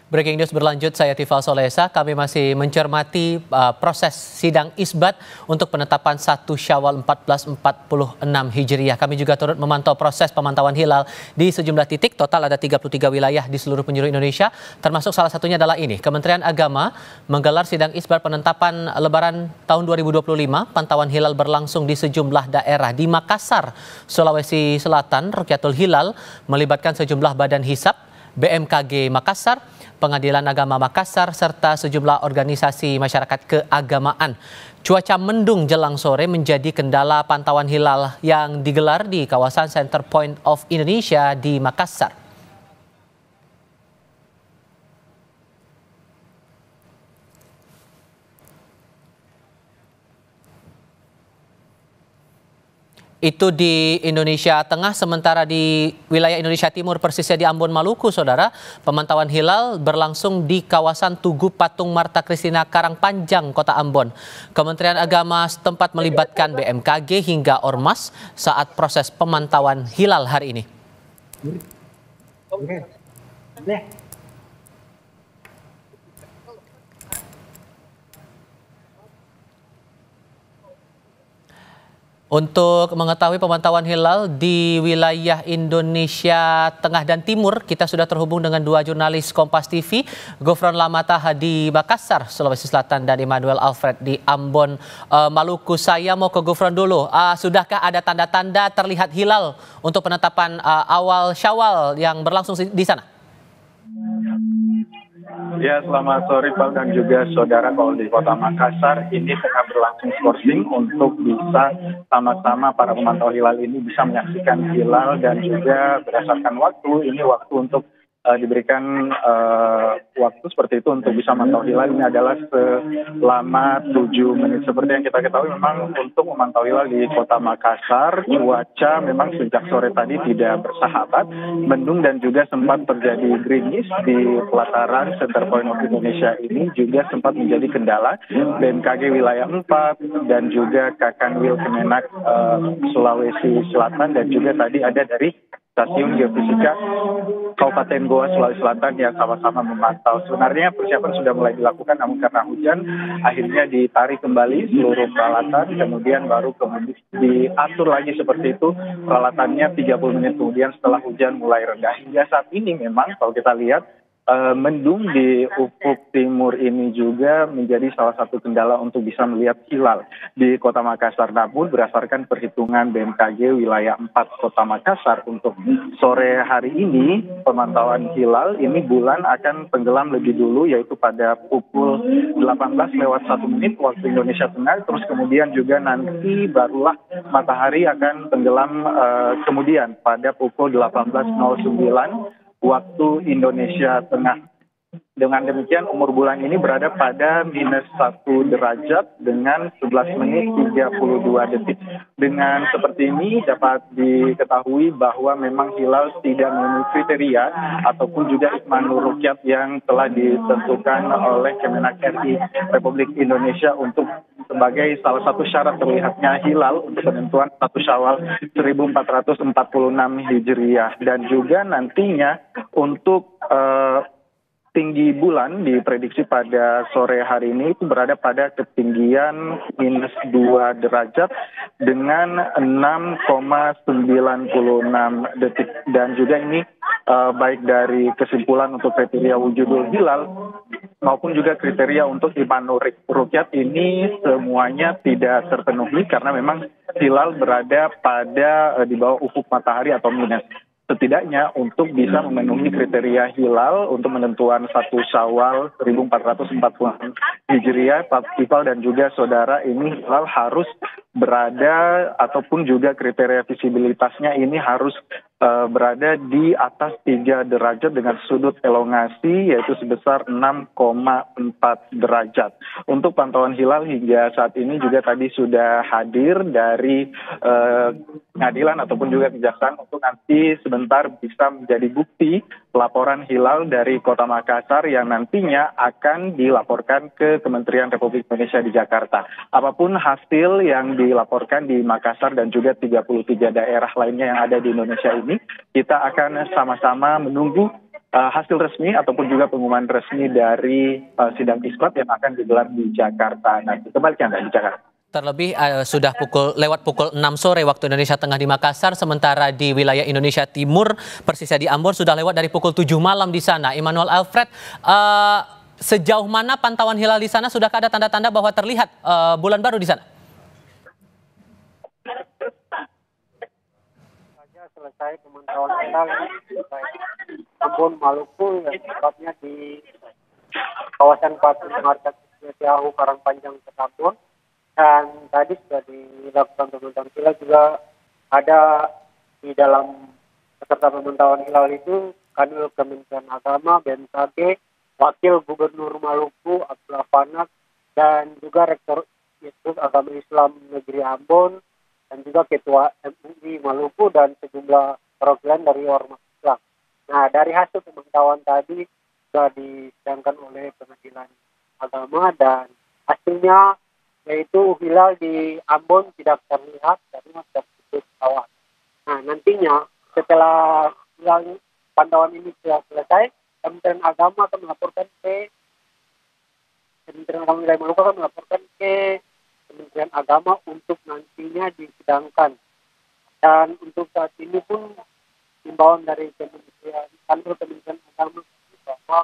Breaking news berlanjut, saya Tifal Solesa. Kami masih mencermati proses sidang isbat untuk penetapan 1 Syawal 1446 Hijriah. Kami juga turut memantau proses pemantauan hilal di sejumlah titik. Total ada 33 wilayah di seluruh penjuru Indonesia, termasuk salah satunya adalah ini. Kementerian Agama menggelar sidang isbat penetapan Lebaran tahun 2025. Pantauan hilal berlangsung di sejumlah daerah. Di Makassar, Sulawesi Selatan, Rukyatul Hilal melibatkan sejumlah badan hisab, BMKG Makassar, Pengadilan Agama Makassar, serta sejumlah organisasi masyarakat keagamaan. Cuaca mendung jelang sore menjadi kendala pantauan hilal yang digelar di kawasan Center Point of Indonesia di Makassar. Itu di Indonesia Tengah, sementara di wilayah Indonesia Timur persisnya di Ambon, Maluku, saudara. Pemantauan hilal berlangsung di kawasan Tugu Patung Marta Kristina Karangpanjang, Kota Ambon. Kementerian Agama setempat melibatkan BMKG hingga Ormas saat proses pemantauan hilal hari ini. Untuk mengetahui pemantauan hilal di wilayah Indonesia Tengah dan Timur, kita sudah terhubung dengan dua jurnalis Kompas TV, Gofron Lamataha di Makassar, Sulawesi Selatan, dan Immanuel Alfred di Ambon, Maluku. Saya mau ke Gofron dulu. Sudahkah ada tanda-tanda terlihat hilal untuk penetapan awal Syawal yang berlangsung di sana? Ya, selamat sore Pak dan juga saudara. Kalau di Kota Makassar ini tengah berlangsung skorsing untuk bisa sama-sama para pemantau hilal ini bisa menyaksikan hilal, dan juga berdasarkan waktu ini waktu untuk diberikan waktu seperti itu untuk bisa memantau hilal ini adalah selama 7 menit. Seperti yang kita ketahui, memang untuk memantau hilal di Kota Makassar cuaca memang sejak sore tadi tidak bersahabat, mendung dan juga sempat terjadi gerimis di pelataran Center Point of Indonesia ini juga sempat menjadi kendala. BMKG wilayah 4 dan juga Kakanwil Kemenak Sulawesi Selatan, dan juga tadi ada dari Stasiun Geofisika Kabupaten Goa, Sulawesi Selatan yang sama-sama memantau. Sebenarnya persiapan sudah mulai dilakukan, namun karena hujan akhirnya ditarik kembali seluruh peralatan, kemudian baru diatur lagi seperti itu peralatannya 30 menit kemudian setelah hujan mulai reda. Hingga saat ini memang kalau kita lihat mendung di ufuk timur ini juga menjadi salah satu kendala untuk bisa melihat hilal di Kota Makassar. Namun berdasarkan perhitungan BMKG wilayah 4 Kota Makassar, untuk sore hari ini pemantauan hilal ini bulan akan tenggelam lebih dulu, yaitu pada pukul 18:01 waktu Indonesia Tengah. Terus kemudian juga nanti barulah matahari akan tenggelam kemudian pada pukul 18:09 waktu Indonesia Tengah. Dengan demikian umur bulan ini berada pada -1 derajat dengan 11 menit 32 detik. Dengan seperti ini dapat diketahui bahwa memang hilal tidak memenuhi kriteria ataupun juga Ismanur Rukyat yang telah ditentukan oleh Kemenak RI Republik Indonesia untuk sebagai salah satu syarat terlihatnya hilal untuk penentuan 1 Syawal 1446 Hijriah. Dan juga nantinya untuk tinggi bulan diprediksi pada sore hari ini itu berada pada ketinggian -2 derajat dengan 6,96 detik. Dan juga ini baik dari kesimpulan untuk kriteria wujudul hilal maupun juga kriteria untuk Ismanur Rukyat ini semuanya tidak terpenuhi karena memang hilal berada pada di bawah ufuk matahari atau minus. Setidaknya untuk bisa memenuhi kriteria hilal untuk menentuan 1 Syawal 1446 Hijriah, Pak Tifal dan juga saudara, ini hilal harus berada ataupun juga kriteria visibilitasnya ini harus berada di atas 3 derajat dengan sudut elongasi yaitu sebesar 6,4 derajat. Untuk pantauan hilal hingga saat ini juga tadi sudah hadir dari pengadilan ataupun juga kejaksaan untuk nanti sebentar bisa menjadi bukti laporan hilal dari Kota Makassar yang nantinya akan dilaporkan ke Kementerian Republik Indonesia di Jakarta. Apapun hasil yang dilaporkan di Makassar dan juga 33 daerah lainnya yang ada di Indonesia ini, kita akan sama-sama menunggu hasil resmi ataupun juga pengumuman resmi dari sidang isbat yang akan digelar di Jakarta nanti. Kembali ke Anda di Jakarta. Terlebih sudah lewat pukul 6 sore waktu Indonesia Tengah di Makassar, sementara di wilayah Indonesia Timur, persisnya di Ambon, sudah lewat dari pukul 7 malam di sana. Emmanuel Alfred, sejauh mana pantauan hilal di sana? Sudahkah ada tanda-tanda bahwa terlihat bulan baru di sana? Selesai pemantauan hilal di Ambon, Maluku, yang tepatnya di kawasan Patung Market Tiahu Karangpanjang, Ambon. Dan tadi sudah dilakukan pemantauan hilal, juga ada di dalam peserta pemantauan hilal itu Kanwil Kementerian Agama, BMKG, Wakil Gubernur Maluku Abdullah Fanak, dan juga Rektor Institut Agama Islam Negeri Ambon, dan juga Ketua MUI Maluku, dan sejumlah perwakilan dari Ormas Islam. Nah, dari hasil pemantauan tadi sudah disidangkan oleh Pengadilan Agama, dan hasilnya yaitu hilal di Ambon tidak terlihat karena tertutup awan. Nah, nantinya setelah hilal pantauan ini sudah selesai, Kementerian Agama akan melaporkan ke Kementerian Agama Wilayah Maluku akan melaporkan ke Kementerian Agama untuk nantinya disidangkan. Dan untuk saat ini pun himbauan dari Kementerian Agama bahwa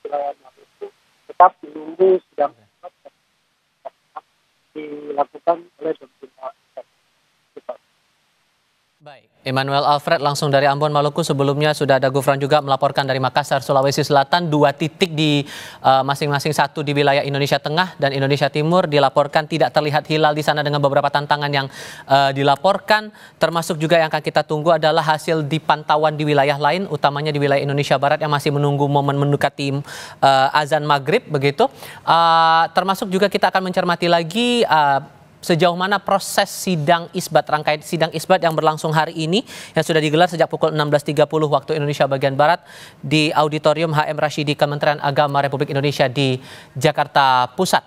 wilayah Maluku tetap menunggu sidang dilakukan oleh pemerintah. Baik, Emmanuel Alfred langsung dari Ambon, Maluku. Sebelumnya sudah ada Gufran juga melaporkan dari Makassar, Sulawesi Selatan. 2 titik di masing-masing, satu di wilayah Indonesia Tengah dan Indonesia Timur dilaporkan tidak terlihat hilal di sana dengan beberapa tantangan yang dilaporkan. Termasuk juga yang akan kita tunggu adalah hasil di pantauan di wilayah lain, utamanya di wilayah Indonesia Barat yang masih menunggu momen mendekati azan maghrib begitu. Termasuk juga kita akan mencermati lagi sejauh mana proses sidang isbat, rangkaian sidang isbat yang berlangsung hari ini yang sudah digelar sejak pukul 16.30 waktu Indonesia bagian Barat di Auditorium HM Rashidi Kementerian Agama Republik Indonesia di Jakarta Pusat.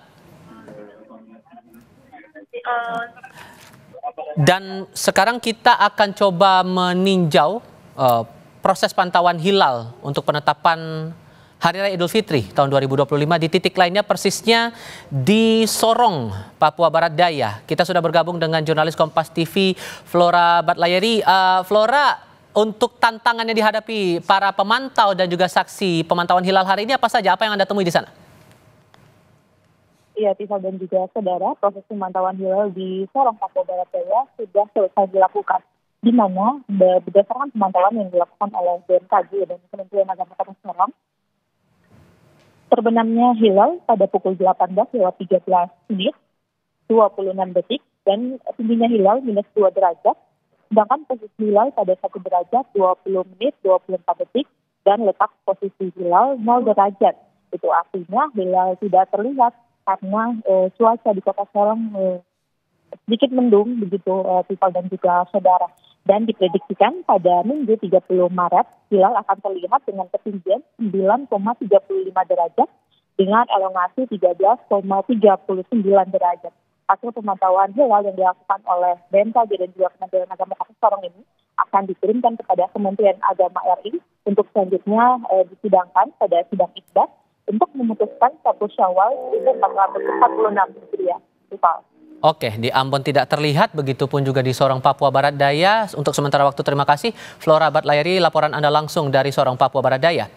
Dan sekarang kita akan coba meninjau proses pantauan hilal untuk penetapan Hari Raya Idul Fitri tahun 2025 di titik lainnya, persisnya di Sorong, Papua Barat Daya. Kita sudah bergabung dengan jurnalis Kompas TV Flora Batlayeri. Flora, untuk tantangan yang dihadapi para pemantau dan juga saksi pemantauan hilal hari ini apa saja? Apa yang Anda temui di sana? Iya, Tifal dan juga saudara, proses pemantauan hilal di Sorong, Papua Barat Daya sudah selesai dilakukan, di mana berdasarkan pemantauan yang dilakukan oleh BMKG dan Kementerian Agama Kota Sorong, terbenamnya hilal pada pukul 18:13 menit 26 detik dan tingginya hilal -2 derajat, sedangkan posisi hilal pada 1 derajat 20 menit 24 detik dan letak posisi hilal 0 derajat. Itu artinya hilal tidak terlihat karena cuaca di Kota Sorong sedikit mendung begitu, Tifal dan juga saudara. Dan diprediksikan pada Minggu 30 Maret, hilal akan terlihat dengan ketinggian 9,35 derajat dengan elongasi 13,39 derajat. Hasil pemantauan hilal yang dilakukan oleh BMKG dan juga Kementerian Agama Kota Sorong ini akan dikirimkan kepada Kementerian Agama RI untuk selanjutnya disidangkan pada sidang isbat untuk memutuskan 1 Syawal 1446 Hijriah. Oke, di Ambon tidak terlihat, begitupun juga di Sorong, Papua Barat Daya. Untuk sementara waktu terima kasih Flora Batlayeri, laporan Anda langsung dari Sorong, Papua Barat Daya.